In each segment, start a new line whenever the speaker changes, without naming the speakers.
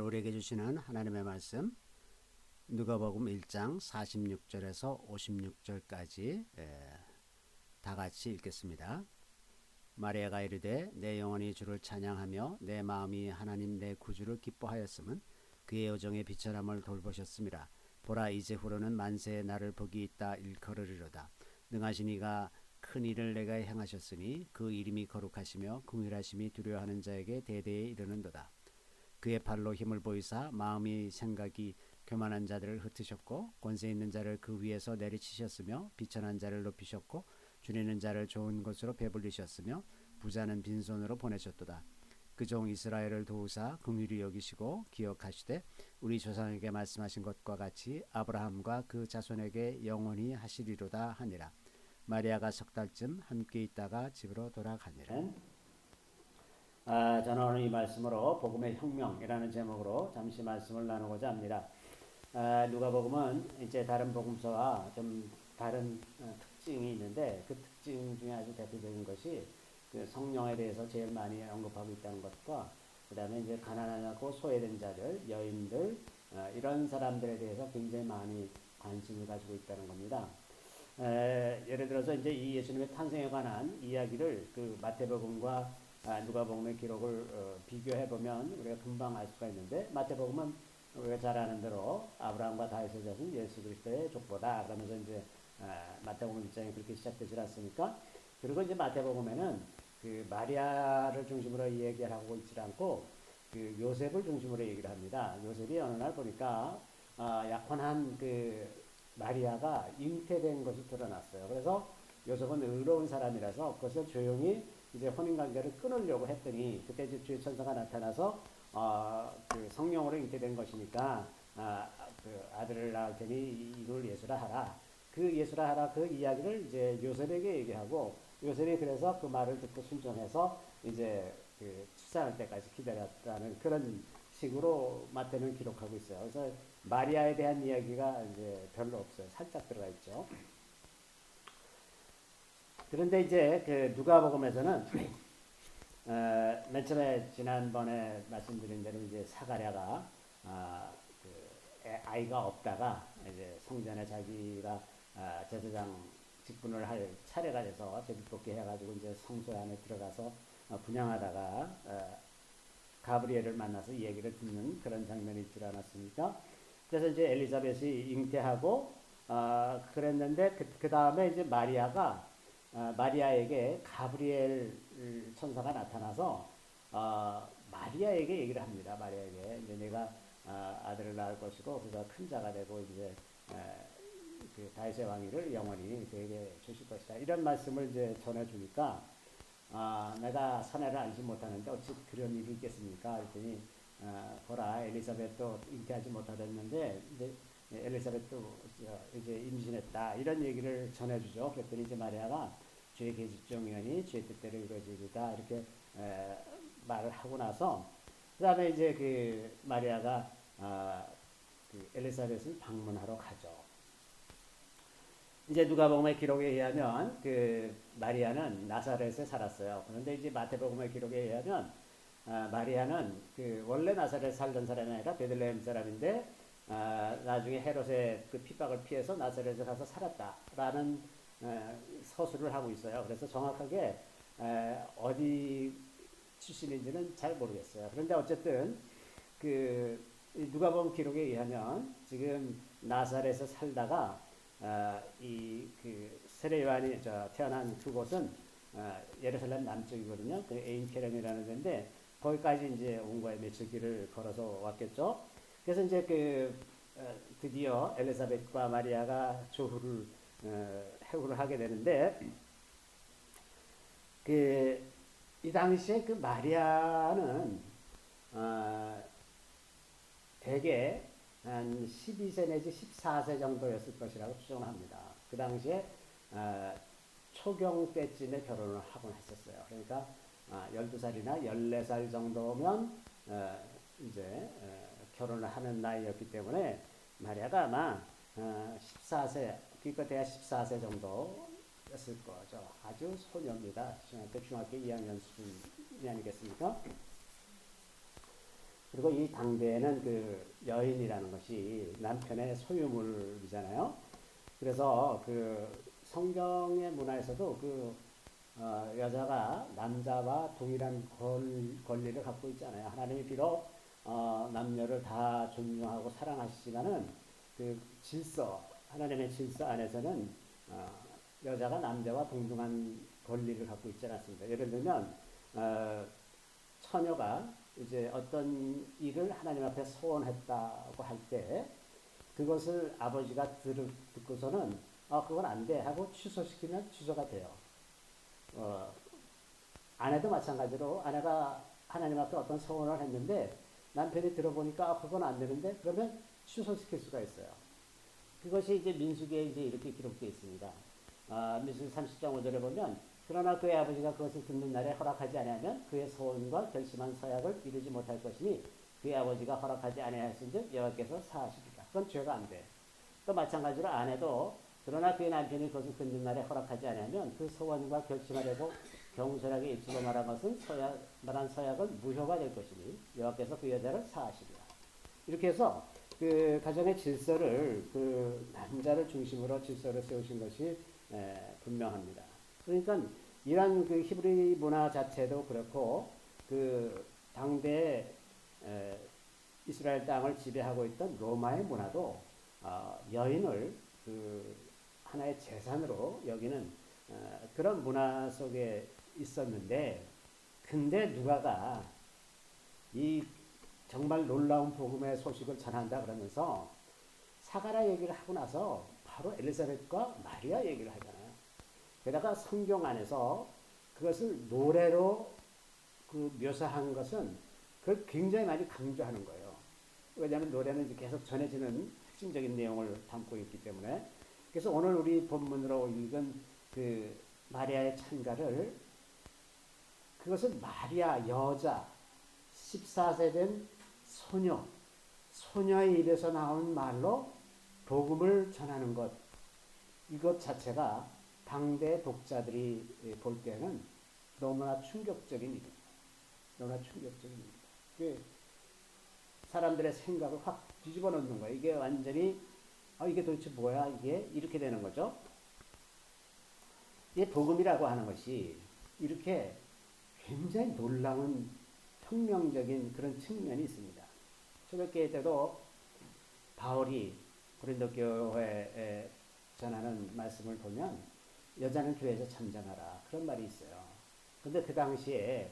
우리에게 주시는 하나님의 말씀 누가복음 1장 46절에서 56절까지 다 같이 읽겠습니다. 마리아가 이르되 내 영혼이 주를 찬양하며 내 마음이 하나님 내 구주를 기뻐하였음은 그의 여정의 비천함을 돌보셨음이라. 보라 이제후로는 만세의 나를 복이 있다 일컬으리로다. 능하신 이가 큰 일을 내가 행하셨으니 그 이름이 거룩하시며 긍휼하심이 두려워하는 자에게 대대에 이르는도다. 그의 팔로 힘을 보이사 마음이 생각이 교만한 자들을 흩으셨고 권세 있는 자를 그 위에서 내리치셨으며 비천한 자를 높이셨고 줄이는 자를 좋은 것으로 배불리셨으며 부자는 빈손으로 보내셨도다. 그 종 이스라엘을 도우사 긍휼히 여기시고 기억하시되 우리 조상에게 말씀하신 것과 같이 아브라함과 그 자손에게 영원히 하시리로다 하니라. 마리아가 석 달쯤 함께 있다가 집으로 돌아가니라. 저는 오늘 이 말씀으로 복음의 혁명이라는 제목으로 잠시 말씀을 나누고자 합니다. 누가복음은 이제 다른 복음서와 좀 다른 특징이 있는데 그 특징 중에 아주 대표적인 것이 그 성령에 대해서 제일 많이 언급하고 있다는 것과 그 다음에 이제 가난하고 소외된 자들, 여인들 이런 사람들에 대해서 굉장히 많이 관심을 가지고 있다는 겁니다. 예를 들어서 이제 이 예수님의 탄생에 관한 이야기를 그 마태복음과 누가복음의 기록을 비교해 보면 우리가 금방 알 수가 있는데 마태복음은 우리가 잘 아는 대로 아브라함과 다윗의 자손 예수 그리스도의 족보다 그러면서 이제 마태복음 1장이 그렇게 시작되지 않습니까? 그리고 이제 마태복음에는 그 마리아를 중심으로 얘기를 하고 있지 않고 그 요셉을 중심으로 얘기를 합니다. 요셉이 어느 날 보니까 약혼한 그 마리아가 잉태된 것이 드러났어요. 그래서 요셉은 의로운 사람이라서 그것을 조용히 이제 혼인관계를 끊으려고 했더니 그때 이제 주의 천사가 나타나서 그 성령으로 잉태된 것이니까 그 아들을 낳을 테니 이를 예수라 하라. 그 예수라 하라 그 이야기를 이제 요셉에게 얘기하고 요셉이 그래서 그 말을 듣고 순종해서 이제 그 출산할 때까지 기다렸다는 그런 식으로 마태는 기록하고 있어요. 그래서 마리아에 대한 이야기가 이제 별로 없어요. 살짝 들어가 있죠. 그런데 이제 그 누가복음에서는 맨 처음에 지난번에 말씀드린 대로 이제 사가랴가 그 아이가 없다가 이제 성전에 자기가 제사장 직분을 할 차례가 돼서 제비뽑기 해가지고 이제 성소 안에 들어가서 분양하다가 가브리엘을 만나서 이 얘기를 듣는 그런 장면이 있지 않았습니까? 그래서 이제 엘리자벳이 잉태하고 그랬는데 그 다음에 이제 마리아에게 가브리엘 천사가 나타나서 마리아에게 얘기를 합니다. 마리아에게 이제 내가 아들을 낳을 것이고 그가 큰 자가 되고 이제 그 다윗의 왕위를 영원히 그에게 주실 것이다. 이런 말씀을 이제 전해주니까 내가 사내를 알지 못하는데 어찌 그런 일이 있겠습니까? 그랬더니 보라 엘리사벳도 잉태하지 못하였는데 이제 엘리사벳도 이제 임신했다 이런 얘기를 전해주죠. 그랬더니 이제 마리아가 주의 계집종이니 주의 뜻대로 이루어지리다 이렇게 말을 하고 나서 그 다음에 이제 그 마리아가 그 엘리사벳을 방문하러 가죠. 이제 누가복음의 기록에 의하면 그 마리아는 나사렛에 살았어요. 그런데 이제 마태복음의 기록에 의하면 마리아는 그 원래 나사렛에 살던 사람이 아니라 베들레헴 사람인데 나중에 헤롯의 그 핍박을 피해서 나사렛에 가서 살았다라는 서술을 하고 있어요. 그래서 정확하게 어디 출신인지는 잘 모르겠어요. 그런데 어쨌든 그 누가복음 기록에 의하면 지금 나사렛에서 살다가 이 그 세례 요한이 태어난 그곳은 예루살렘 남쪽이거든요. 그 에인케렘이라는 데인데 거기까지 이제 온 거예요. 며칠 길을 걸어서 왔겠죠. 그래서 이제 그 드디어 엘리사벳과 마리아가 해후를 하게 되는데 그 이 당시에 그 마리아는 대개 한 12세 내지 14세 정도였을 것이라고 추정합니다. 그 당시에 초경 때쯤에 결혼을 하곤 했었어요. 그러니까 12살이나 14살 정도면 이제 결혼을 하는 나이였기 때문에 마리아가 아마 14세, 기껏해야 14세 정도였을 거죠. 아주 소녀입니다. 중학교 2학년 수준이 아니겠습니까? 그리고 이 당대에는 그 여인이라는 것이 남편의 소유물이잖아요. 그래서 그 성경의 문화에서도 여자가 남자와 동일한 권리를 갖고 있잖아요. 하나님이 비록 남녀를 다 존중하고 사랑하시지만은 그 질서, 하나님의 질서 안에서는 어, 여자가 남자와 동등한 권리를 갖고 있지 않습니다. 예를 들면 처녀가 이제 어떤 일을 하나님 앞에 소원했다고 할 때 그것을 아버지가 듣고서는 그건 안 돼 하고 취소시키면 취소가 돼요. 어, 아내도 마찬가지로 아내가 하나님 앞에 어떤 소원을 했는데 남편이 들어보니까 그건 안 되는데 그러면 취소시킬 수가 있어요. 그것이 이제 민수기에 이제 이렇게 기록되어 있습니다. 민수기 30장 5절에 보면 그러나 그의 아버지가 그것을 듣는 날에 허락하지 아니하면 그의 소원과 결심한 서약을 이루지 못할 것이니 그의 아버지가 허락하지 아니하였은즉 여호와께서 사하시리라. 그건 죄가 안 돼. 또 마찬가지로 아내도 그러나 그의 남편이 그것을 듣는 날에 허락하지 아니하면 그 소원과 결심하려고 경솔하게 입술로 말한 것은 말한 서약은 무효가 될 것이니 여호와께서 그 여자를 사하시리라. 이렇게 해서 그 가정의 질서를 그 남자를 중심으로 질서를 세우신 것이 분명합니다. 그러니까 이러한 그 히브리 문화 자체도 그렇고 그 당대 이스라엘 땅을 지배하고 있던 로마의 문화도 여인을 그 하나의 재산으로 여기는 그런 문화 속에 있었는데, 근데 누가가 이 정말 놀라운 복음의 소식을 전한다 그러면서 사가라 얘기를 하고 나서 바로 엘리사벳과 마리아 얘기를 하잖아요. 게다가 성경 안에서 그것을 노래로 그 묘사한 것은 그걸 굉장히 많이 강조하는 거예요. 왜냐하면 노래는 이제 계속 전해지는 핵심적인 내용을 담고 있기 때문에. 그래서 오늘 우리 본문으로 읽은 그 마리아의 찬가를, 그것은 마리아 여자 14세 된 소녀의 입에서 나온 말로 복음을 전하는 것, 이것 자체가 당대 독자들이 볼 때는 너무나 충격적인 일입니다. 너무나 충격적인 일입니다. 사람들의 생각을 확 뒤집어 놓는 거예요. 이게 완전히 이게 도대체 뭐야, 이게 이렇게 되는 거죠. 이 복음이라고 하는 것이 이렇게 굉장히 놀라운 혁명적인 그런 측면이 있습니다. 초대교회 때도 바울이 고린도 교회에 전하는 말씀을 보면 여자는 교회에서 잠잠하라 그런 말이 있어요. 근데 그 당시에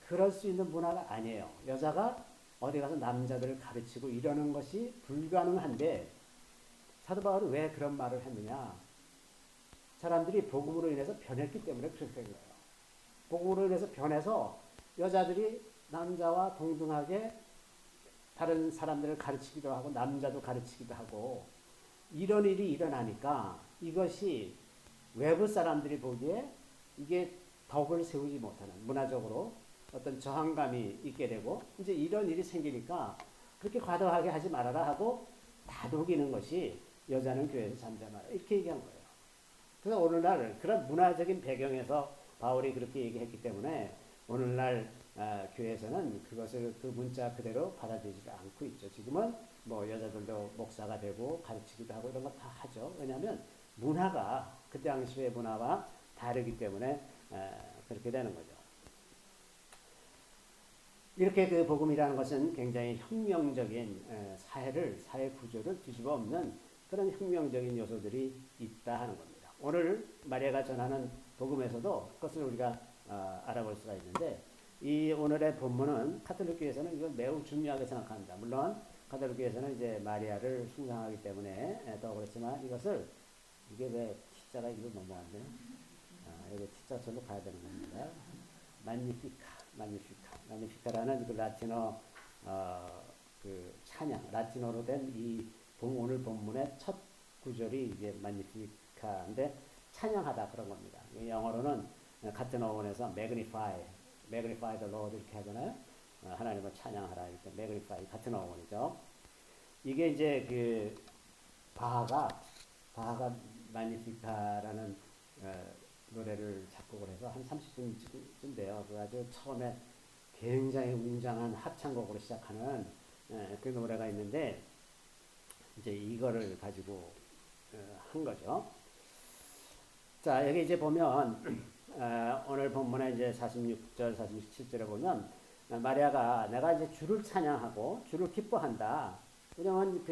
그럴 수 있는 문화가 아니에요. 여자가 어디 가서 남자들을 가르치고 이러는 것이 불가능한데 사도 바울이 왜 그런 말을 했느냐? 사람들이 복음으로 인해서 변했기 때문에 그렇게 된 거예요. 복음으로 인해서 변해서 여자들이 남자와 동등하게 다른 사람들을 가르치기도 하고 남자도 가르치기도 하고 이런 일이 일어나니까 이것이 외부 사람들이 보기에 이게 덕을 세우지 못하는, 문화적으로 어떤 저항감이 있게 되고 이제 이런 일이 생기니까 그렇게 과도하게 하지 말아라 하고 다독이는 것이 여자는 교회에서 잠잠하라 이렇게 얘기한 거예요. 그래서 오늘날 그런 문화적인 배경에서 바울이 그렇게 얘기했기 때문에 오늘날 교회에서는 그것을 그 문자 그대로 받아들이지 않고 있죠. 지금은 뭐 여자들도 목사가 되고 가르치기도 하고 이런 거 다 하죠. 왜냐하면 문화가 그때 당시의 문화와 다르기 때문에 그렇게 되는 거죠. 이렇게 그 복음이라는 것은 굉장히 혁명적인 사회 구조를 뒤집어 엎는 그런 혁명적인 요소들이 있다 하는 겁니다. 오늘 마리아가 전하는 복음에서도 그것을 우리가 알아볼 수가 있는데, 이 오늘의 본문은 카톨릭교에서는 이걸 매우 중요하게 생각합니다. 물론 카톨릭교에서는 이제 마리아를 숭상하기 때문에 더 그렇지만 이것을, 이게 왜 T자가 이거 넘어갔네요. 이거 T자 절로 가야 되는 겁니다. 마니피카라는 그 라틴어 그 찬양, 라틴어로 된 이 오늘 본문의 첫 구절이 이제 마니피카인데 찬양하다 그런 겁니다. 영어로는 같은 어원에서 magnify the Lord 이렇게 하잖아요. 하나님을 찬양하라 이렇게 magnify 같은 어원이죠. 이게 이제 그 바하가 마니피카라는 노래를 작곡을 해서 한 30분쯤 돼요. 그 아주 처음에 굉장히 웅장한 합창곡으로 시작하는 그 노래가 있는데 이제 이거를 가지고 한 거죠. 자, 여기 이제 보면 오늘 본문에 이제 46절, 47절에 보면 마리아가 내가 이제 주를 찬양하고 주를 기뻐한다. 왜냐하면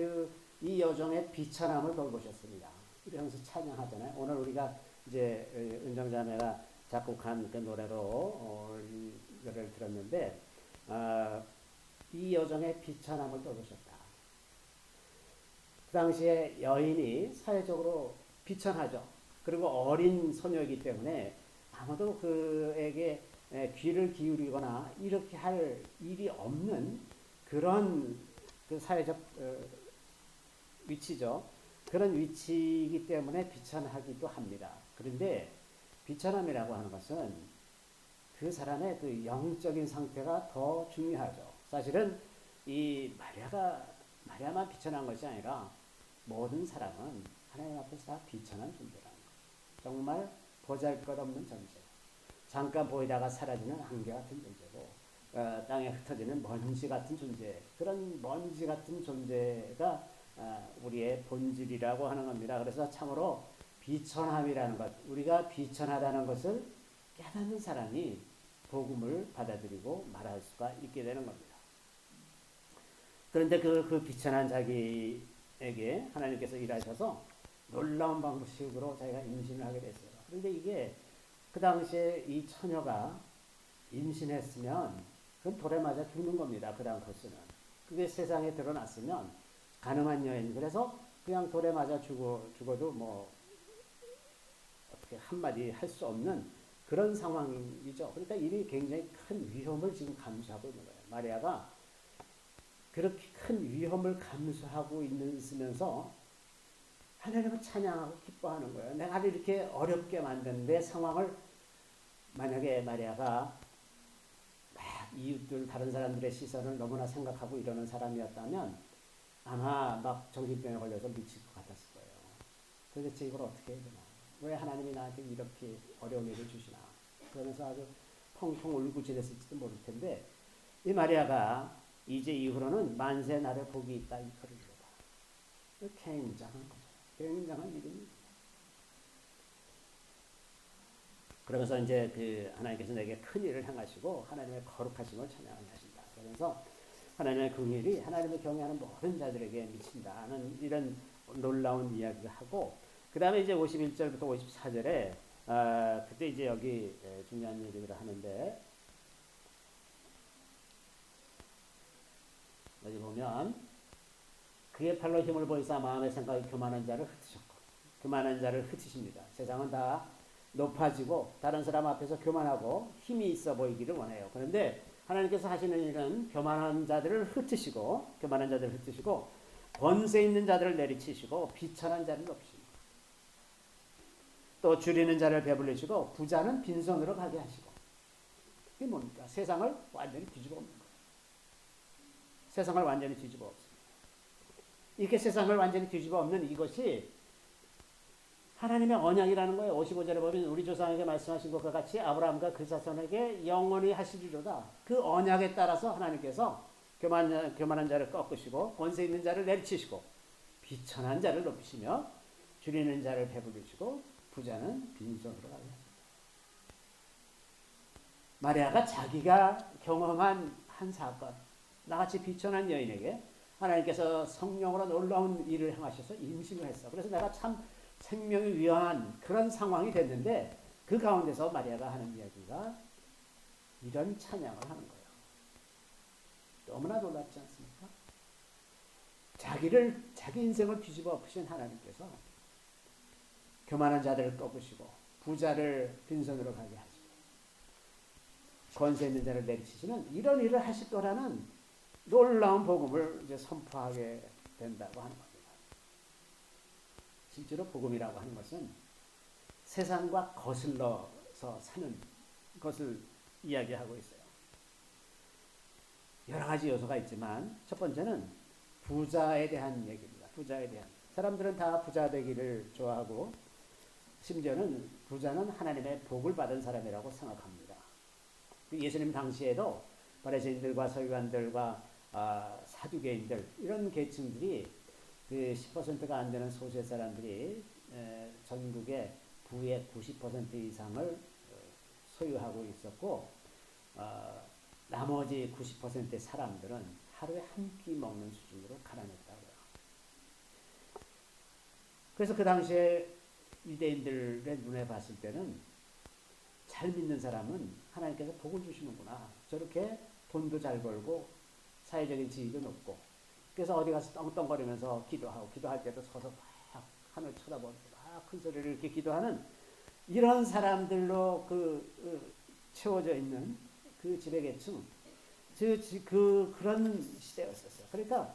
이 여종의 비천함을 돌보셨습니다. 이러면서 찬양하잖아요. 오늘 우리가 이제 은정자매가 작곡한 그 노래로 이 노래를 들었는데 이 여종의 비천함을 돌보셨다. 그 당시에 여인이 사회적으로 비천하죠. 그리고 어린 소녀이기 때문에 아무도 그에게 귀를 기울이거나 이렇게 할 일이 없는 그런 그 사회적 위치죠. 그런 위치이기 때문에 비천하기도 합니다. 그런데 비천함이라고 하는 것은 그 사람의 그 영적인 상태가 더 중요하죠. 사실은 이 마리아만 비천한 것이 아니라 모든 사람은 하나님 앞에서 다 비천한 존재라는 거죠. 정말 보잘것없는 존재. 잠깐 보이다가 사라지는 안개 같은 존재고 땅에 흩어지는 먼지 같은 존재. 그런 먼지 같은 존재가 우리의 본질이라고 하는 겁니다. 그래서 참으로 비천함이라는 것, 우리가 비천하다는 것을 깨닫는 사람이 복음을 받아들이고 말할 수가 있게 되는 겁니다. 그런데 그 비천한 자기에게 하나님께서 일하셔서 놀라운 방식으로 자기가 임신을 하게 됐어요. 그런데 이게 그 당시에 이 처녀가 임신했으면 그건 돌에 맞아 죽는 겁니다. 그 다음 코스는. 그게 세상에 드러났으면 가늠한 여인. 그래서 그냥 돌에 맞아 죽어도 뭐 어떻게 한마디 할 수 없는 그런 상황이죠. 그러니까 이미 굉장히 큰 위험을 지금 감수하고 있는 거예요. 마리아가 그렇게 큰 위험을 감수하고 있으면서 하나님을 찬양하고 기뻐하는 거예요. 내가 이렇게 어렵게 만든 내 상황을 만약에 마리아가 막 이웃들 다른 사람들의 시선을 너무나 생각하고 이러는 사람이었다면 아마 막 정신병에 걸려서 미칠 것 같았을 거예요. 도대체 이걸 어떻게 해야 되나? 왜 하나님이 나한테 이렇게 어려운 일을 주시나? 그러면서 아주 펑펑 울고 지냈을지도 모를 텐데 이 마리아가 이제 이후로는 만세 나를 복이 있다 이 글을 읽어봐. 굉장한 거죠. 굉장한 일입니다. 그러면서 이제 그 하나님께서 내게 큰 일을 행하시고 하나님의 거룩하심을 찬양하신다. 그러면서 하나님의 긍휼이 하나님을 경외하는 모든 자들에게 미친다는 이런 놀라운 이야기를 하고 그 다음에 이제 51절부터 54절에 그때 이제 여기 중요한 얘기를 하는데 여기 보면 그의 팔로 힘을 보이사 마음의 생각이 교만한 자를 흩으셨고 교만한 자를 흩으십니다. 세상은 다 높아지고 다른 사람 앞에서 교만하고 힘이 있어 보이기를 원해요. 그런데 하나님께서 하시는 일은 교만한 자들을 흩으시고 권세 있는 자들을 내리치시고 비천한 자를 높이시고 또 줄이는 자를 배불리시고 부자는 빈손으로 가게 하시고 이게 뭡니까? 세상을 완전히 뒤집어 엎는 거예요. 세상을 완전히 뒤집어 엎습니다. 이렇게 세상을 완전히 뒤집어 엎는 이것이 하나님의 언약이라는 거예요. 55절에 보면 우리 조상에게 말씀하신 것과 같이 아브라함과 그 자손에게 영원히 하시리로다. 그 언약에 따라서 하나님께서 교만한 자를 꺾으시고 권세 있는 자를 내리치시고 비천한 자를 높이시며 줄이는 자를 배부르시고 부자는 빈손으로 가게 하십니다. 마리아가 자기가 경험한 한 사건, 나같이 비천한 여인에게 하나님께서 성령으로 놀라운 일을 행하셔서 임신을 했어. 그래서 내가 참 생명이 위험한 그런 상황이 됐는데 그 가운데서 마리아가 하는 이야기가 이런 찬양을 하는 거예요. 너무나 놀랍지 않습니까? 자기 인생을 뒤집어 엎으신 하나님께서 교만한 자들을 꺾으시고 부자를 빈손으로 가게 하시고 권세 있는 자를 내리치시는 이런 일을 하실 거라는 놀라운 복음을 이제 선포하게 된다고 하는 겁니다. 실제로 복음이라고 하는 것은 세상과 거슬러서 사는 것을 이야기하고 있어요. 여러 가지 요소가 있지만 첫 번째는 부자에 대한 얘기입니다. 부자에 대한. 사람들은 다 부자 되기를 좋아하고 심지어는 부자는 하나님의 복을 받은 사람이라고 생각합니다. 예수님 당시에도 바리새인들과 서기관들과 사두개인들 이런 계층들이 그 10%가 안 되는 소수의 사람들이 전국의 부의 90% 이상을 소유하고 있었고 나머지 90%의 사람들은 하루에 한 끼 먹는 수준으로 가난했다고요. 그래서 그 당시에 유대인들의 눈에 봤을 때는 잘 믿는 사람은 하나님께서 복을 주시는구나. 저렇게 돈도 잘 벌고 사회적인 지위도 높고 그래서 어디 가서 떵떵거리면서 기도하고 기도할 때도 서서 막 하늘 쳐다보고 막 큰 소리를 이렇게 기도하는 이런 사람들로 채워져 있는 그 지배계층 그런 시대였었어요. 그러니까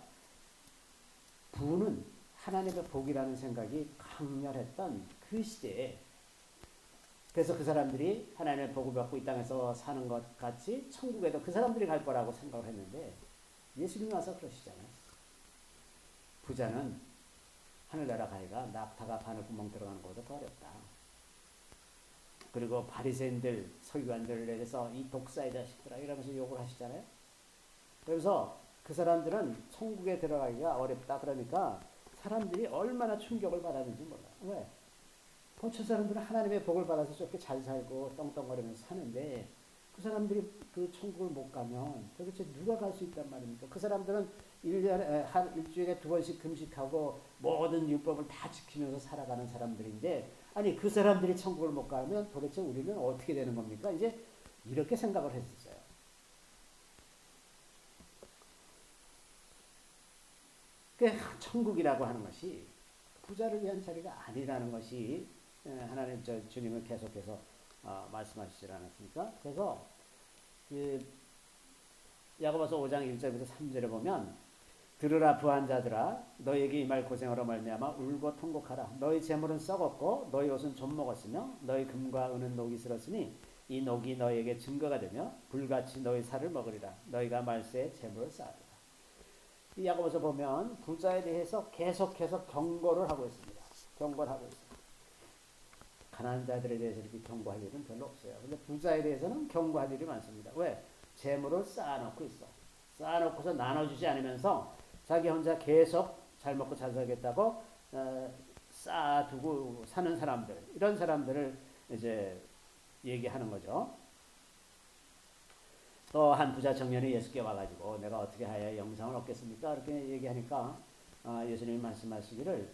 부는 하나님의 복이라는 생각이 강렬했던 그 시대에 그래서 그 사람들이 하나님의 복을 받고 이 땅에서 사는 것 같이 천국에도 그 사람들이 갈 거라고 생각을 했는데 예수님이 와서 그러시잖아요. 부자는 하늘나라 가기가 낙타가 바늘구멍 들어가는 것보다 더 어렵다. 그리고 바리새인들 서기관들에 대해서 이 독사의 자식들아 이러면서 욕을 하시잖아요. 그래서 그 사람들은 천국에 들어가기가 어렵다. 그러니까 사람들이 얼마나 충격을 받았는지 몰라요. 왜? 저 사람들은 하나님의 복을 받아서 저렇게 잘 살고 떵떵거리면서 사는데 그 사람들이 그 천국을 못 가면 도대체 누가 갈 수 있단 말입니까? 그 사람들은 일주일에 2번씩 금식하고 모든 율법을 다 지키면서 살아가는 사람들인데 아니 그 사람들이 천국을 못 가면 도대체 우리는 어떻게 되는 겁니까? 이제 이렇게 생각을 했었어요. 그 천국이라고 하는 것이 부자를 위한 자리가 아니라는 것이 하나님 주님은 계속해서 말씀하시지 않았습니까? 그래서 그 야고보서 5장 1절부터 3절에 보면 들으라 부한 자들아 너희에게 이 말 고생하러 말미암아 울고 통곡하라. 너희 재물은 썩었고 너희 옷은 좀 먹었으며 너희 금과 은은 녹이 슬었으니 이 녹이 너희에게 증거가 되며 불같이 너희 살을 먹으리라. 너희가 말세에 재물을 쌓으리라. 이 야고보서 보면 부자에 대해서 계속해서 경고를 하고 있습니다. 경고를 하고 있습니다. 가난한 자들에 대해서 이렇게 경고할 일은 별로 없어요. 근데 부자에 대해서는 경고할 일이 많습니다. 왜? 재물을 쌓아놓고 있어. 쌓아놓고서 나눠주지 않으면서 자기 혼자 계속 잘 먹고 잘 살겠다고 쌓아두고 사는 사람들 이런 사람들을 이제 얘기하는 거죠. 또 한 부자 청년이 예수께 와가지고 내가 어떻게 하여 영생을 얻겠습니까? 이렇게 얘기하니까 예수님이 말씀하시기를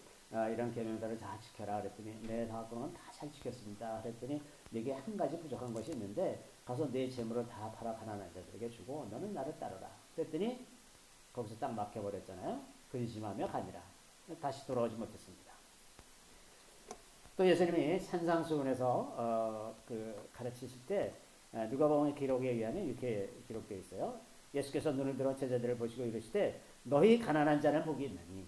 이런 계명들을 다 지켜라 그랬더니 네 다 그러면 다 잘 지켰습니다. 그랬더니 네게 한 가지 부족한 것이 있는데 가서 네 재물을 다 팔아 가난한 자들에게 주고 너는 나를 따르라. 그랬더니 거기서 딱 막혀버렸잖아요. 근심하며 가니라. 다시 돌아오지 못했습니다. 또 예수님이 산상수훈에서 가르치실 때 누가복음 기록에 의하면 이렇게 기록되어 있어요. 예수께서 눈을 들어 제자들을 보시고 이르시되 너희 가난한 자는 복이 있나니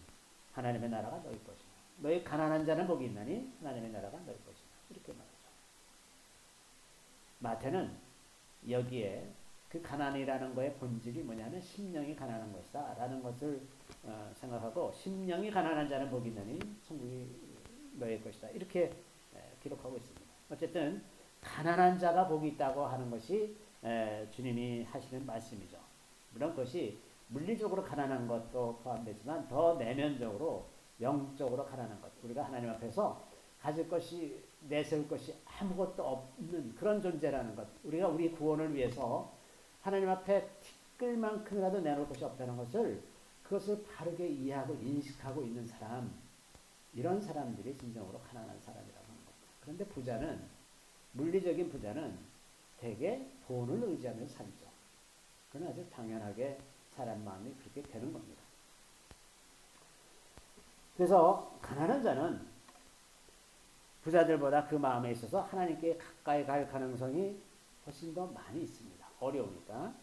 하나님의 나라가 너희 것이다. 너희 가난한 자는 복이 있나니 하나님의 나라가 너희 것이다. 이렇게 말하죠. 마태는 여기에 그 가난이라는 거의 본질이 뭐냐면 심령이 가난한 것이다 라는 것을 생각하고 심령이 가난한 자는 복이 있나니 천국이 너희 것이다. 이렇게 기록하고 있습니다. 어쨌든 가난한 자가 복이 있다고 하는 것이 주님이 하시는 말씀이죠. 물론 그것이 물리적으로 가난한 것도 포함되지만 더 내면적으로 영적으로 가난한 것. 우리가 하나님 앞에서 가질 것이 내세울 것이 아무것도 없는 그런 존재라는 것. 우리가 우리 구원을 위해서 하나님 앞에 티끌만큼이라도 내놓을 것이 없다는 것을 그것을 바르게 이해하고 인식하고 있는 사람 이런 사람들이 진정으로 가난한 사람이라고 하는 겁니다. 그런데 부자는 물리적인 부자는 대개 돈을 의지하며 살죠. 그건 아주 당연하게 사람 마음이 그렇게 되는 겁니다. 그래서 가난한 자는 부자들보다 그 마음에 있어서 하나님께 가까이 갈 가능성이 훨씬 더 많이 있습니다. 어려우니까.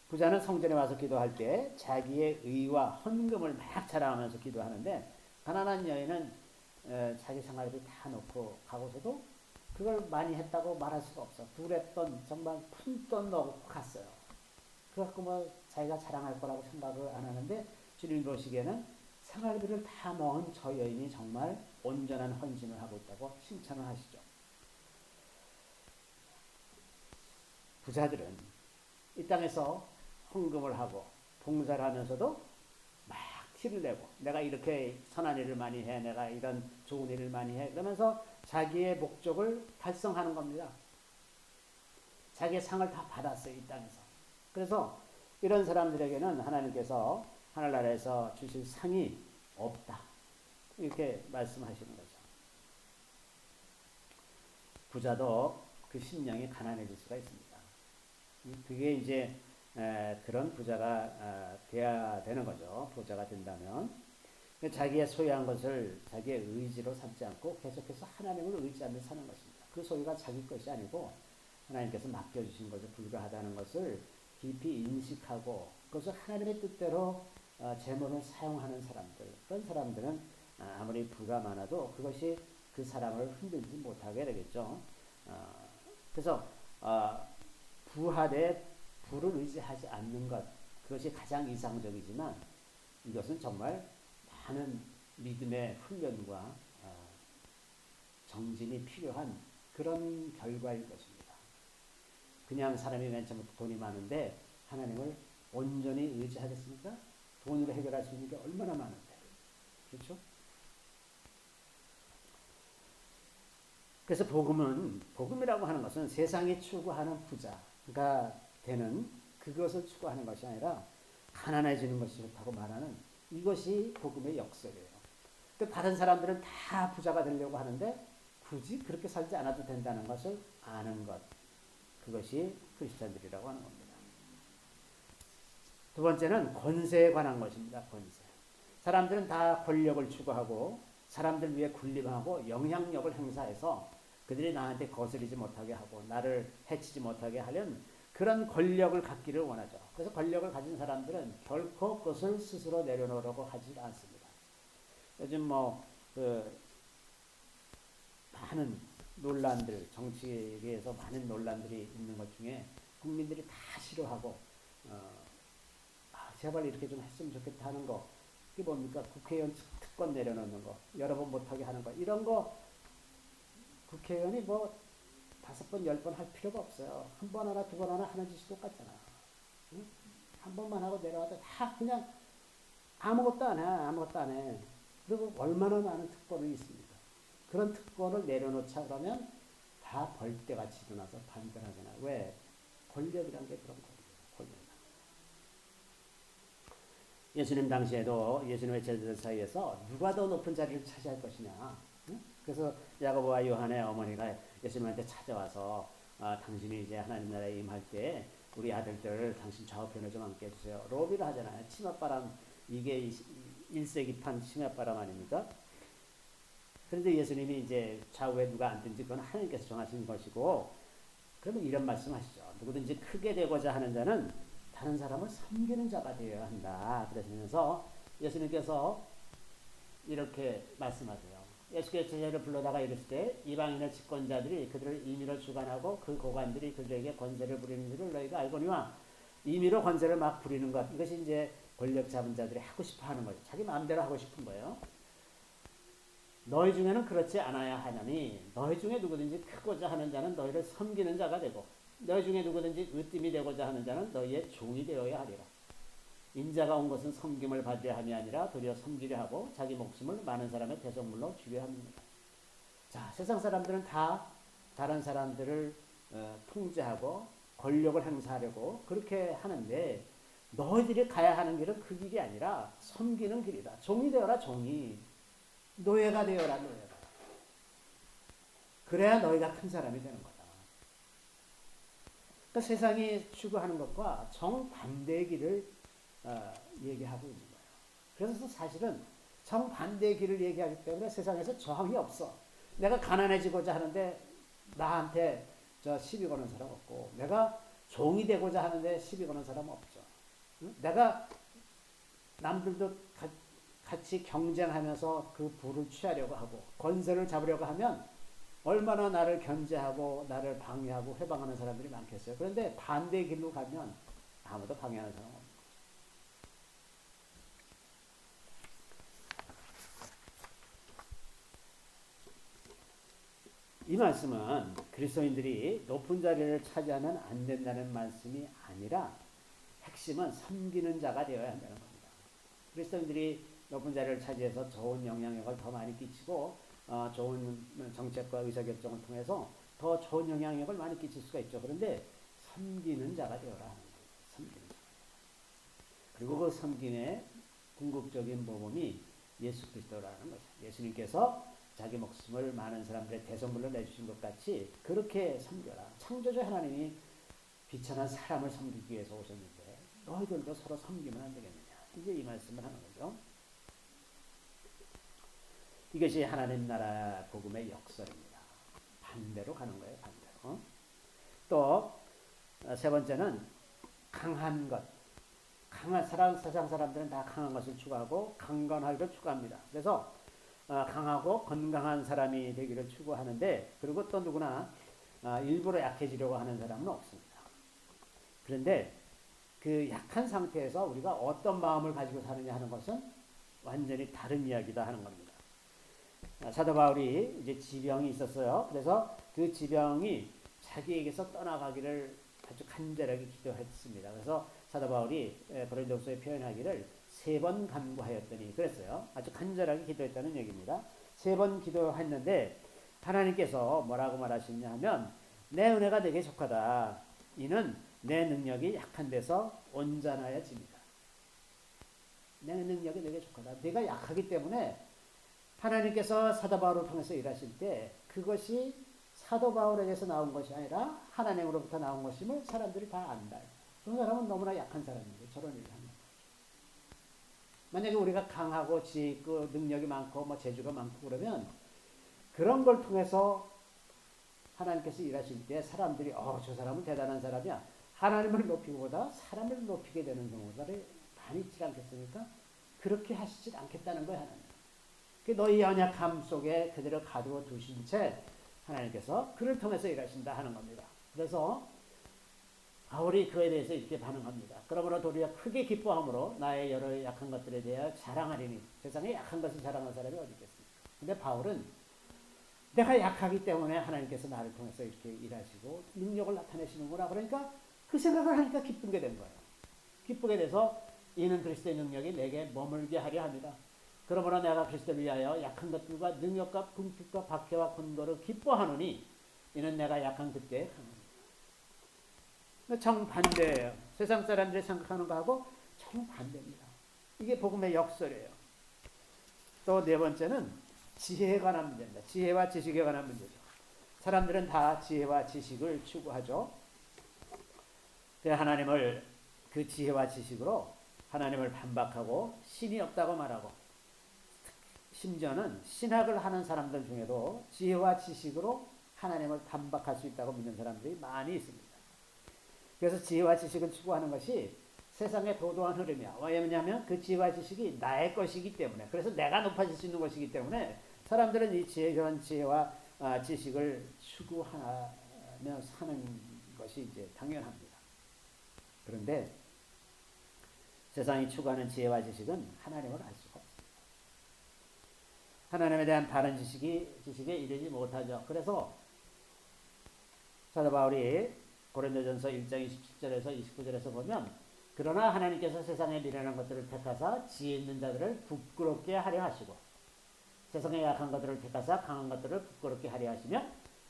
부자는 성전에 와서 기도할 때 자기의 의와 헌금을 막 자랑하면서 기도하는데 가난한 여인은 자기 생활비 다 놓고 가고서도 그걸 많이 했다고 말할 수가 없어. 두렛돈 정말 푼돈 넣고 갔어요. 그래갖고 뭐 자기가 자랑할 거라고 생각을 안 하는데 주님 보시기에는 생활비를 다 모은 저 여인이 정말 온전한 헌신을 하고 있다고 칭찬을 하시죠. 부자들은 이 땅에서 헌금을 하고 봉사를 하면서도 막 티를 내고 내가 이렇게 선한 일을 많이 해, 내가 이런 좋은 일을 많이 해, 그러면서 자기의 목적을 달성하는 겁니다. 자기의 상을 다 받았어요, 이 땅에서. 그래서 이런 사람들에게는 하나님께서 하늘나라에서 주실 상이 없다, 이렇게 말씀하시는 거죠. 부자도 그 심령이 가난해질 수가 있습니다. 그게 이제 그런 부자가 돼야 되는 거죠. 부자가 된다면 자기의 소유한 것을 자기의 의지로 삼지 않고 계속해서 하나님을 의지하며 사는 것입니다. 그 소유가 자기 것이 아니고 하나님께서 맡겨주신 것에 불과하다는 것을 깊이 인식하고 그것을 하나님의 뜻대로 재물을 사용하는 사람들, 그런 사람들은 아무리 부가 많아도 그것이 그 사람을 흔들지 못하게 되겠죠. 그래서 부하 대 부를 의지하지 않는 것, 그것이 가장 이상적이지만 이것은 정말 많은 믿음의 훈련과 정진이 필요한 그런 결과일 것입니다. 그냥 사람이 맨 처음부터 돈이 많은데 하나님을 온전히 의지하겠습니까? 돈으로 해결할 수 있는 게 얼마나 많은데. 그렇죠? 그래서 복음이라고 하는 것은 세상이 추구하는 부자가 되는 그것을 추구하는 것이 아니라 가난해지는 것이 좋다고 말하는 이것이 복음의 역설이에요. 그러니까 다른 사람들은 다 부자가 되려고 하는데 굳이 그렇게 살지 않아도 된다는 것을 아는 것. 그것이 크리스찬들이라고 하는 겁니다. 두 번째는 권세에 관한 것입니다. 권세. 사람들은 다 권력을 추구하고 사람들 위해 군림하고 영향력을 행사해서 그들이 나한테 거스르지 못하게 하고 나를 해치지 못하게 하려는 그런 권력을 갖기를 원하죠. 그래서 권력을 가진 사람들은 결코 그것을 스스로 내려놓으려고 하지 않습니다. 요즘 많은 논란들, 정치계에서 많은 논란들이 있는 것 중에 국민들이 다 싫어하고 제발 이렇게 좀 했으면 좋겠다 하는 거, 그게 뭡니까? 국회의원 특권 내려놓는 거, 여러 번 못하게 하는 거, 이런 거 국회의원이 5번, 10번 할 필요가 없어요. 한 번 하나, 두 번 하나 하는 짓이 똑같잖아. 응? 한 번만 하고 내려와도 다 그냥 아무것도 안 해, 아무것도 안 해. 그리고 얼마나 많은 특권이 있습니까? 그런 특권을 내려놓자 그러면 다 벌떼같이 일어나서 반발하잖아. 왜? 권력이란 게 그런 거예요. 권력이란. 예수님 당시에도 예수님의 제자들 사이에서 누가 더 높은 자리를 차지할 것이냐. 응? 그래서 야고보와 요한의 어머니가 예수님한테 찾아와서 당신이 이제 하나님 나라에 임할 때 우리 아들들 당신 좌우편에 좀 앉게 해주세요. 로비를 하잖아요. 치맛바람, 이게 1세기판 치맛바람 아닙니까? 그런데 예수님이 이제 좌우에 누가 앉든지 그건 하나님께서 정하신 것이고, 그러면 이런 말씀 하시죠. 누구든지 크게 되고자 하는 자는 다른 사람을 섬기는 자가 되어야 한다. 그러시면서 예수님께서 이렇게 말씀하세요. 예수께서 제자를 불러다가 이르실 때 이방인의 집권자들이 그들을 임의로 주관하고 그 고관들이 그들에게 권세를 부리는 줄을 너희가 알거니와, 임의로 권세를 막 부리는 것, 이것이 이제 권력 잡은 자들이 하고 싶어 하는 거죠. 자기 마음대로 하고 싶은 거예요. 너희 중에는 그렇지 않아야 하나니 너희 중에 누구든지 크고자 하는 자는 너희를 섬기는 자가 되고 너희 중에 누구든지 으뜸이 되고자 하는 자는 너희의 종이 되어야 하리라. 인자가 온 것은 섬김을 받으려 함이 아니라 도리어 섬기려 하고 자기 목숨을 많은 사람의 대속물로 주려 합니다. 자, 세상 사람들은 다 다른 사람들을 통제하고 권력을 행사하려고 그렇게 하는데 너희들이 가야 하는 길은 그 길이 아니라 섬기는 길이다. 종이 되어라, 종이. 노예가 되어라, 노예가. 그래야 너희가 큰 사람이 되는 거다. 그러니까 세상이 추구하는 것과 정반대의 길을 얘기하고 있는 거예요. 그래서 사실은 정반대의 길을 얘기하기 때문에 세상에서 저항이 없어. 내가 가난해지고자 하는데 나한테 시비 거는 사람 없고, 내가 종이 되고자 하는데 시비 거는 사람 없죠. 응? 내가 남들도 같이 경쟁하면서 그 부를 취하려고 하고 권세를 잡으려고 하면 얼마나 나를 견제하고 나를 방해하고 회방하는 사람들이 많겠어요. 그런데 반대의 길로 가면 아무도 방해하는 사람 없어요. 이 말씀은 그리스도인들이 높은 자리를 차지하면 안 된다는 말씀이 아니라 핵심은 섬기는 자가 되어야 한다는 겁니다. 그리스도인들이 높은 자리를 차지해서 좋은 영향력을 더 많이 끼치고 좋은 정책과 의사결정을 통해서 더 좋은 영향력을 많이 끼칠 수가 있죠. 그런데 섬기는 자가 되어라 하는 거예요. 섬기는 자. 그리고 그 섬김의 궁극적인 모범이 예수 그리스도라는 것이죠. 예수님께서 자기 목숨을 많은 사람들의 대성물로 내주신 것 같이 그렇게 섬겨라. 창조주 하나님이 비천한 사람을 섬기기 위해서 오셨는데 너희들도 서로 섬기면 안 되겠느냐. 이제 이 말씀을 하는 거죠. 이것이 하나님 나라 복음의 역설입니다. 반대로 가는 거예요. 반대로. 또 세 번째는 강한 것. 강한 사람, 세상 사람들은 다 강한 것을 추구하고 강건하기를 추구합니다. 그래서 강하고 건강한 사람이 되기를 추구하는데 그리고 또 누구나 일부러 약해지려고 하는 사람은 없습니다. 그런데 그 약한 상태에서 우리가 어떤 마음을 가지고 사느냐 하는 것은 완전히 다른 이야기다 하는 겁니다. 사도 바울이 이제 지병이 있었어요. 그래서 그 지병이 자기에게서 떠나가기를 아주 간절하게 기도했습니다. 그래서 사도 바울이 고린도서에 표현하기를 3번 간구하였더니 그랬어요. 아주 간절하게 기도했다는 얘기입니다. 3번 기도했는데 하나님께서 뭐라고 말하시냐 하면 내 은혜가 내게 속하다. 이는 내 능력이 약한 데서 온전하여집니다. 내 능력이 내게 속하다. 내가 약하기 때문에 하나님께서 사도 바울을 통해서 일하실 때 그것이 사도 바울에게서 나온 것이 아니라 하나님으로부터 나온 것임을 사람들이 다 안다. 그 사람은 너무나 약한 사람인데 저런 일을 하는 거죠. 만약에 우리가 강하고 지혜 있고 능력이 많고 뭐 재주가 많고 그러면 그런 걸 통해서 하나님께서 일하실 때 사람들이 저 사람은 대단한 사람이야. 하나님을 높이기보다 사람을 높이게 되는 경우가 많이 있지 않겠습니까? 그렇게 하시지 않겠다는 거예요. 하나님. 너희 연약함 속에 그대로 가두어 두신 채 하나님께서 그를 통해서 일하신다 하는 겁니다. 그래서 바울이 그에 대해서 이렇게 반응합니다. 그러므로 도리어 크게 기뻐함으로 나의 여러 약한 것들에 대하여 자랑하리니 세상에 약한 것을 자랑하는 사람이 어디 있겠습니까? 근데 바울은 내가 약하기 때문에 하나님께서 나를 통해서 이렇게 일하시고 능력을 나타내시는구나. 그러니까 그 생각을 하니까 기쁘게 된 거예요. 기쁘게 돼서 이는 그리스도의 능력이 내게 머물게 하려 합니다. 그러므로 내가 그리스도를 위하여 약한 것들과 능력과 궁핍과 박해와 권고를 기뻐하노니 이는 내가 약한 그때에 강합니다. 정반대예요. 세상 사람들이 생각하는 거하고 정반대입니다. 이게 복음의 역설이에요. 또 네 번째는 지혜에 관한 문제입니다. 지혜와 지식에 관한 문제죠. 사람들은 다 지혜와 지식을 추구하죠. 하나님을 그 지혜와 지식으로 하나님을 반박하고 신이 없다고 말하고 심지어는 신학을 하는 사람들 중에도 지혜와 지식으로 하나님을 반박할 수 있다고 믿는 사람들이 많이 있습니다. 그래서 지혜와 지식을 추구하는 것이 세상의 도도한 흐름이야. 왜냐하면 그 지혜와 지식이 나의 것이기 때문에, 그래서 내가 높아질 수 있는 것이기 때문에 사람들은 이 그런 지혜와 지식을 추구하며 사는 것이 이제 당연합니다. 그런데 세상이 추구하는 지혜와 지식은 하나님을 알 수가 없습니다. 하나님에 대한 바른 지식에 이르지 못하죠. 그래서 사도 바울이 고린도전서 1장 27절에서 29절에서 보면 그러나 하나님께서 세상에 미련한 것들을 택하사 지혜 있는 자들을 부끄럽게 하려 하시고 세상에 약한 것들을 택하사 강한 것들을 부끄럽게 하려 하시며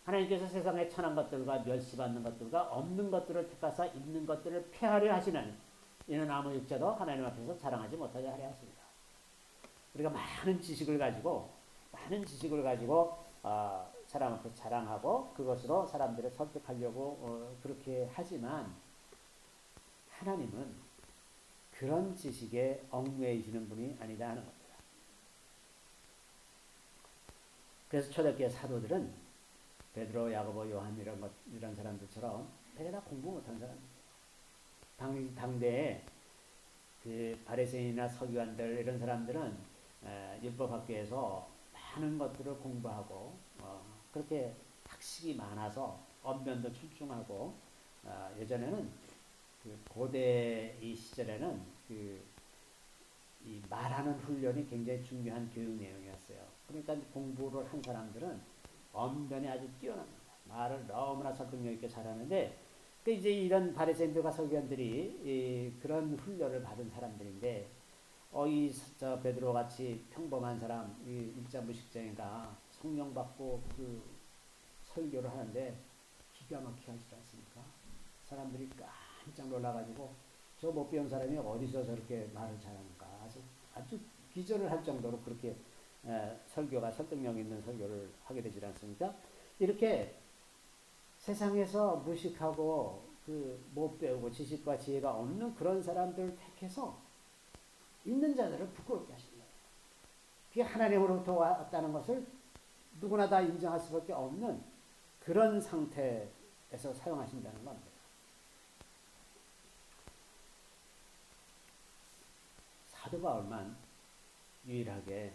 하나님께서 세상에 천한 것들과 멸시받는 것들과 없는 것들을 택하사 있는 것들을 폐하려 하시는 이는 아무 육체도 하나님 앞에서 자랑하지 못하게 하려 하십니다. 우리가 많은 지식을 가지고 사람 앞에 자랑하고 그것으로 사람들을 설득하려고 그렇게 하지만 하나님은 그런 지식에 얽매이시는 분이 아니다 하는 겁니다. 그래서 초대교회 사도들은 베드로, 야고보, 요한 이런 사람들처럼 되게 다 공부 못한 사람들이에요. 당대에 그 바리새인이나 서기관들 이런 사람들은 율법학교에서 많은 것들을 공부하고 그렇게 학식이 많아서 언변도 출중하고 예전에는 그 고대 이 시절에는 이 말하는 훈련이 굉장히 중요한 교육 내용이었어요. 그러니까 공부를 한 사람들은 언변이 아주 뛰어납니다. 말을 너무나 설득력 있게 잘하는데 그 이제 이런 바리새인들과 서기관들이 그런 훈련을 받은 사람들인데 이저 베드로 같이 평범한 사람 이 일자무식자인가 성령 받고 그 설교를 하는데 기가 막히게 하지 않습니까? 사람들이 깜짝 놀라가지고 저 못 배운 사람이 어디서 저렇게 말을 잘하는가 아주 기절을 할 정도로 그렇게 설교가 설득력 있는 설교를 하게 되지 않습니까? 이렇게 세상에서 무식하고 그 못 배우고 지식과 지혜가 없는 그런 사람들을 택해서 있는 자들을 부끄럽게 하시는 거예요. 그게 하나님으로부터 왔다는 것을 누구나 다 인정할 수밖에 없는 그런 상태에서 사용하신다는 겁니다. 사도 바울만 유일하게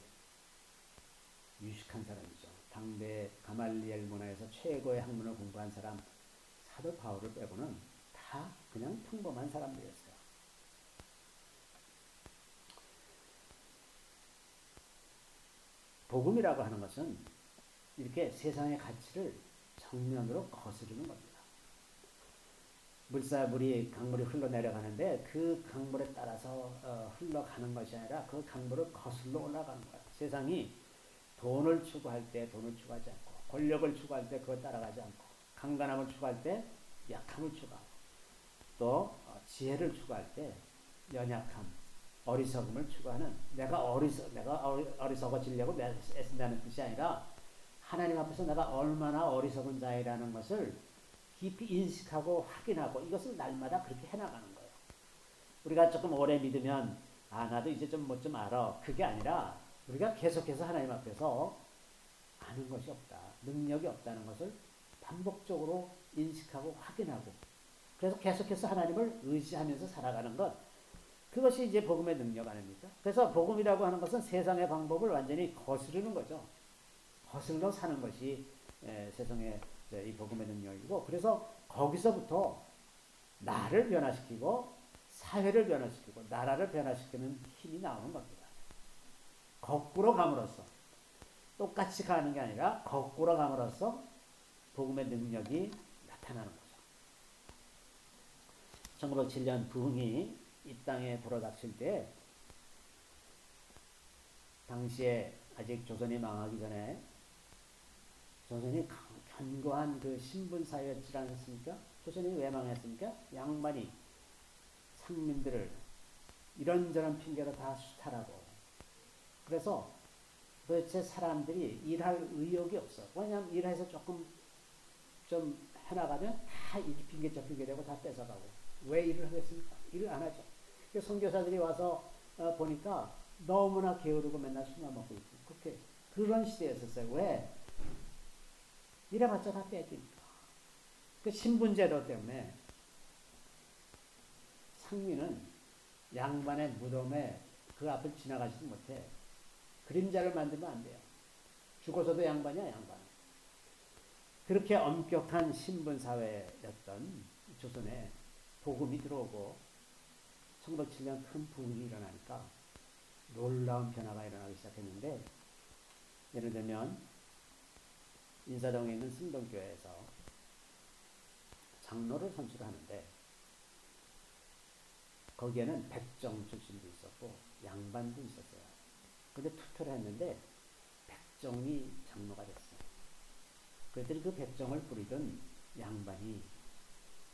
유식한 사람이죠. 당대 가말리엘 문화에서 최고의 학문을 공부한 사람 사도 바울을 빼고는 다 그냥 평범한 사람들이었어요. 복음이라고 하는 것은 이렇게 세상의 가치를 정면으로 거스르는 겁니다. 물이 강물이 흘러내려가는데 그 강물에 따라서 흘러가는 것이 아니라 그 강물을 거슬러 올라가는 거예요. 세상이 돈을 추구할 때 돈을 추구하지 않고 권력을 추구할 때 그걸 따라가지 않고 강간함을 추구할 때 약함을 추구하고 또 지혜를 추구할 때 연약함, 어리석음을 추구하는 내가 어리석어지려고 애쓴다는 뜻이 아니라 하나님 앞에서 내가 얼마나 어리석은 자이라는 것을 깊이 인식하고 확인하고 이것을 날마다 그렇게 해나가는 거예요. 우리가 조금 오래 믿으면 나도 이제 좀 뭐 좀 알아. 그게 아니라 우리가 계속해서 하나님 앞에서 아는 것이 없다. 능력이 없다는 것을 반복적으로 인식하고 확인하고 그래서 계속해서 하나님을 의지하면서 살아가는 것 그것이 이제 복음의 능력 아닙니까? 그래서 복음이라고 하는 것은 세상의 방법을 완전히 거스르는 거죠. 거슬러 사는 것이 세상의 이 복음의 능력이고 그래서 거기서부터 나를 변화시키고 사회를 변화시키고 나라를 변화시키는 힘이 나오는 겁니다. 거꾸로 감으로써 똑같이 가는 게 아니라 거꾸로 감으로써 복음의 능력이 나타나는 거죠. 1907년 부흥이 이 땅에 불어닥칠 때 당시에 아직 조선이 망하기 전에 조선이 견고한 그 신분사회였지 않습니까? 조선이 왜 망했습니까? 양반이 상민들을 이런저런 핑계로 다 수탈하고 그래서 도대체 사람들이 일할 의욕이 없어. 왜냐하면 일해서 조금 좀 해나가면 다 이 핑계 저 핑계 대고 다 뺏어가고 왜 일을 하겠습니까? 일을 안 하죠. 선교사들이 와서 보니까 너무나 게으르고 맨날 술만 먹고 있고 그렇게 그런 시대였었어요. 왜? 일해봤자 다 빼지니까. 그 신분제도 때문에 상민은 양반의 무덤에 그 앞을 지나가지도 못해. 그림자를 만들면 안 돼요. 죽어서도 양반이야, 양반. 그렇게 엄격한 신분사회였던 조선에 복음이 들어오고 1907년 큰 부흥이 일어나니까 놀라운 변화가 일어나기 시작했는데 예를 들면 인사동에 있는 승동교회에서 장로를 선출하는데 거기에는 백정 출신도 있었고 양반도 있었어요. 근데 투표를 했는데 백정이 장로가 됐어요. 그랬더니 그 백정을 부리던 양반이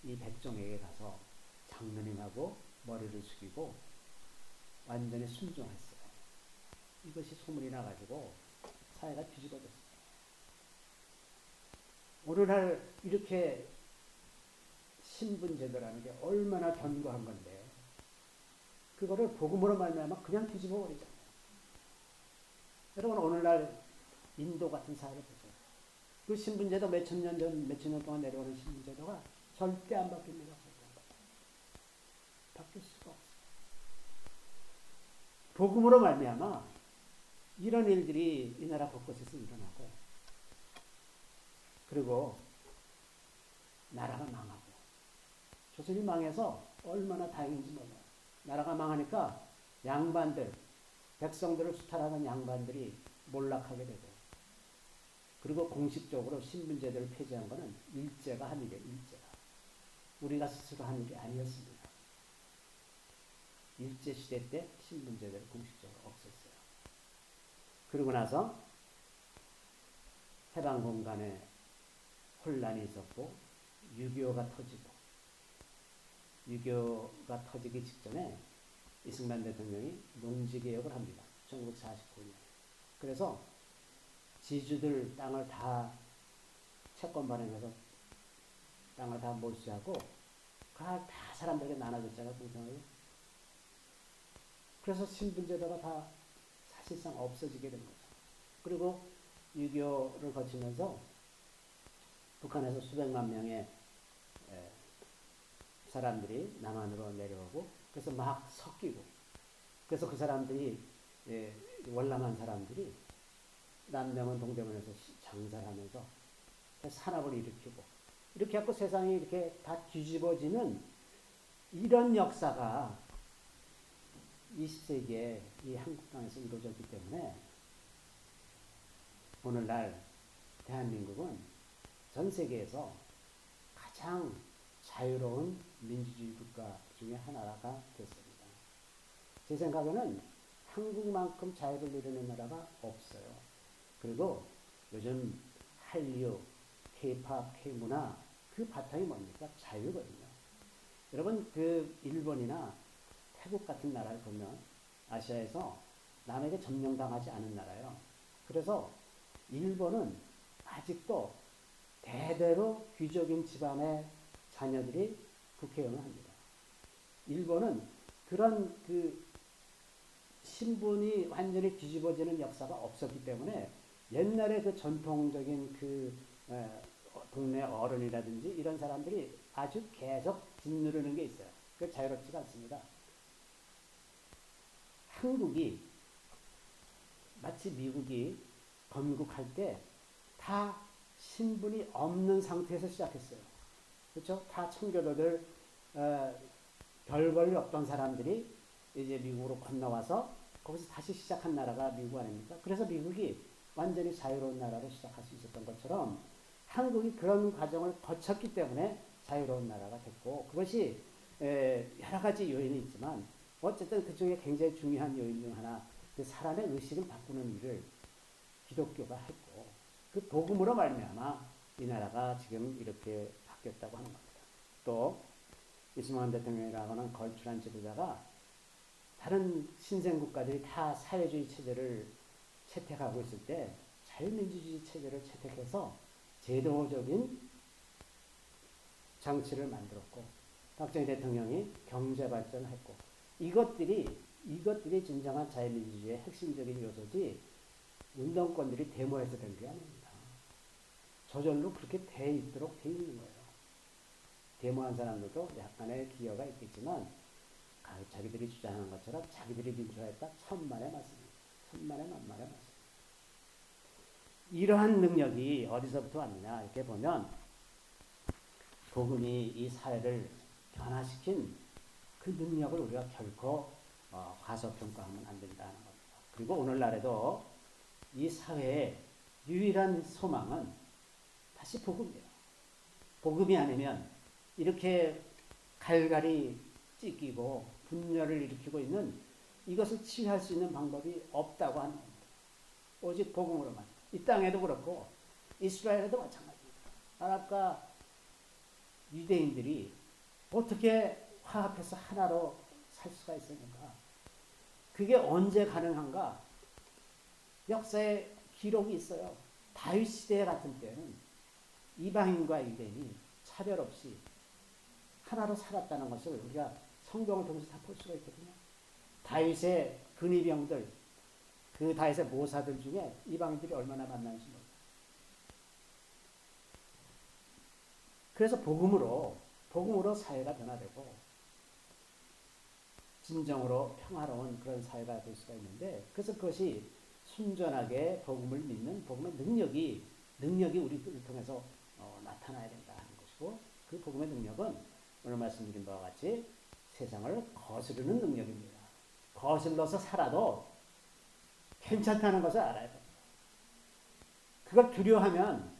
이 백정에게 가서 장로님하고 머리를 숙이고 완전히 순종했어요. 이것이 소문이 나가지고 사회가 뒤집어졌어요. 오늘날 이렇게 신분제도라는 게 얼마나 견고한 건데 그거를 복음으로 말미암아 그냥 뒤집어 버리잖아요. 여러분 오늘날 인도 같은 사회를 보세요. 그 신분제도 몇천 년 동안 내려오는 신분제도가 절대 안 바뀝니다. 바뀔 수가 없어요. 복음으로 말미암아 이런 일들이 이 나라 곳곳에서 일어나고 그리고 나라가 망하고 조선이 망해서 얼마나 다행인지 몰라요. 나라가 망하니까 양반들 백성들을 수탈하는 양반들이 몰락하게 되고 그리고 공식적으로 신분제도를 폐지한 것은 일제가 한 일이에요. 일제가. 우리가 스스로 한 일이 아니었습니다. 일제시대 때 신분제도를 공식적으로 없앴어요. 그러고 나서 해방공간에 혼란이 있었고 6.25가 터지고 6.25가 터지기 직전에 이승만 대통령이 농지개혁을 합니다. 1949년. 그래서 지주들 땅을 다 채권 발행해서 땅을 다 몰수하고 다 사람들에게 나눠줬잖아요. 공평하게. 그래서 신분제도가 다 사실상 없어지게 된 거죠. 그리고 6.25를 거치면서 북한에서 수백만 명의 사람들이 남한으로 내려오고 그래서 막 섞이고 그래서 그 사람들이 월남한 사람들이 남대문 동대문에서 장사를 하면서 산업을 일으키고 이렇게 해서 세상이 이렇게 다 뒤집어지는 이런 역사가 20세기에 이 한국 땅에서 이루어졌기 때문에 오늘날 대한민국은 전 세계에서 가장 자유로운 민주주의 국가 중에 하나가 됐습니다. 제 생각에는 한국만큼 자유를 누리는 나라가 없어요. 그리고 요즘 한류, K-팝, K-문화 그 바탕이 뭡니까? 자유거든요. 여러분 그 일본이나 태국 같은 나라를 보면 아시아에서 남에게 점령당하지 않은 나라예요. 그래서 일본은 아직도 대대로 귀족인 집안의 자녀들이 국회의원을 합니다. 일본은 그런 그 신분이 완전히 뒤집어지는 역사가 없었기 때문에 옛날에 그 전통적인 그 동네 어른이라든지 이런 사람들이 아주 계속 짓누르는 게 있어요. 그 자유롭지가 않습니다. 한국이 마치 미국이 건국할 때 다 신분이 없는 상태에서 시작했어요. 그렇죠? 다 청교도들 별 볼 없던 사람들이 이제 미국으로 건너와서 거기서 다시 시작한 나라가 미국 아닙니까? 그래서 미국이 완전히 자유로운 나라로 시작할 수 있었던 것처럼 한국이 그런 과정을 거쳤기 때문에 자유로운 나라가 됐고 그것이 여러 가지 요인이 있지만 어쨌든 그중에 굉장히 중요한 요인 중 하나 그 사람의 의식을 바꾸는 일을 기독교가 했고 그 복음으로 말미암아 이 나라가 지금 이렇게 바뀌었다고 하는 겁니다. 또 이승만 대통령이라고 하는 걸출한 지도자가 다른 신생 국가들이 다 사회주의 체제를 채택하고 있을 때 자유민주주의 체제를 채택해서 제도적인 정치를 만들었고 박정희 대통령이 경제 발전을 했고 이것들이 진정한 자유민주주의의 핵심적인 요소지 운동권들이 데모해서 된 게 아닙니다. 저절로 그렇게 돼 있도록 돼 있는 거예요. 데모한 사람들도 약간의 기여가 있겠지만 자기들이 주장하는 것처럼 자기들이 민주화했다. 천만의 말씀입니다. 천만의 만만의 말씀. 이러한 능력이 어디서부터 왔느냐 이렇게 보면 복음이 이 사회를 변화시킨 그 능력을 우리가 결코 과소평가하면 안 된다는 겁니다. 그리고 오늘날에도 이 사회의 유일한 소망은 다시 복음이에요. 복음이 아니면 이렇게 갈갈이 찢기고 분열을 일으키고 있는 이것을 치유할 수 있는 방법이 없다고 하는 겁니다. 오직 복음으로만. 이 땅에도 그렇고 이스라엘에도 마찬가지입니다. 아랍과 유대인들이 어떻게 화합해서 하나로 살 수가 있었는가? 그게 언제 가능한가? 역사에 기록이 있어요. 다윗 시대 같은 때는 이방인과 유대인이 차별 없이 하나로 살았다는 것을 우리가 성경을 통해서 다 볼 수가 있거든요. 다윗의 근위병들, 그 다윗의 모사들 중에 이방인들이 얼마나 만나는지 모르겠어요. 그래서 복음으로 사회가 변화되고 진정으로 평화로운 그런 사회가 될 수가 있는데 그래서 그것이 순전하게 복음을 믿는 복음의 능력이 우리를 통해서 나타나야 된다 하는 것이고 그 복음의 능력은 오늘 말씀드린 바와 같이 세상을 거스르는 능력입니다. 거슬러서 살아도 괜찮다는 것을 알아야 됩니다. 그걸 두려워하면,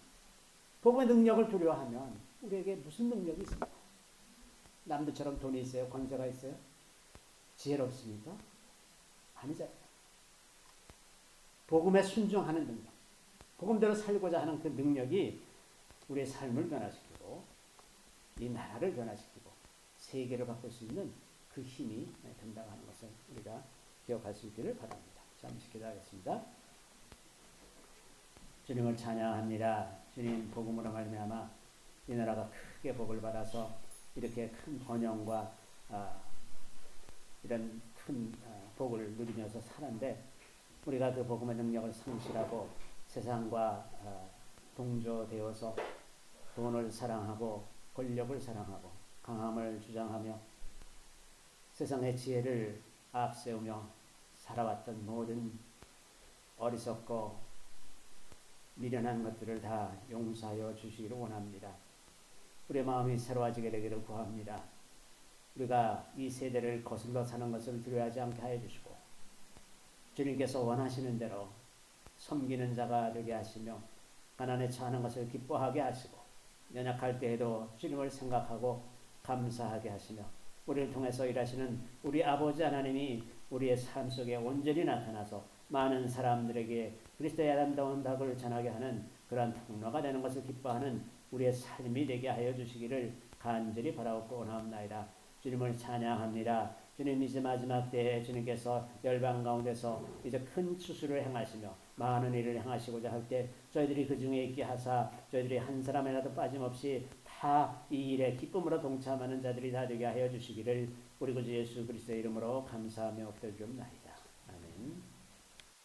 복음의 능력을 두려워하면 우리에게 무슨 능력이 있습니까? 남들처럼 돈이 있어요? 권세가 있어요? 지혜롭습니까? 아니잖아요. 복음에 순종하는 능력, 복음대로 살고자 하는 그 능력이 우리의 삶을 변화시키고 이 나라를 변화시키고 세계를 바꿀 수 있는 그 힘이 된다고 하는 것을 우리가 기억할 수 있기를 바랍니다. 잠시 기도하겠습니다. 주님을 찬양합니다. 주님 복음으로 말미암아 이 나라가 크게 복을 받아서 이렇게 큰 번영과 이런 큰 복을 누리면서 사는데 우리가 그 복음의 능력을 상실하고 세상과 동조되어서 돈을 사랑하고 권력을 사랑하고 강함을 주장하며 세상의 지혜를 앞세우며 살아왔던 모든 어리석고 미련한 것들을 다 용서하여 주시기를 원합니다. 우리의 마음이 새로워지게 되기를 구합니다. 우리가 이 세대를 거슬러 사는 것을 두려워하지 않게 하여 주시고 주님께서 원하시는 대로 섬기는 자가 되게 하시며 가난에 처하는 것을 기뻐하게 하시고 연약할 때에도 주님을 생각하고 감사하게 하시며 우리를 통해서 일하시는 우리 아버지 하나님이 우리의 삶 속에 온전히 나타나서 많은 사람들에게 그리스도의 아름다운 답을 전하게 하는 그러한 통로가 되는 것을 기뻐하는 우리의 삶이 되게 하여 주시기를 간절히 바라옵고 원하옵나이다. 주님을 찬양합니다. 주님 이제 마지막 때에 주님께서 열방 가운데서 이제 큰 추수를 행하시며 많은 일을 행하시고자 할 때 저희들이 그 중에 있게 하사 저희들이 한 사람이라도 빠짐없이 다 이 일에 기쁨으로 동참하는 자들이 다 되게 하여 주시기를 우리 구주 예수 그리스도의 이름으로 감사하며 엎드리옵나이다.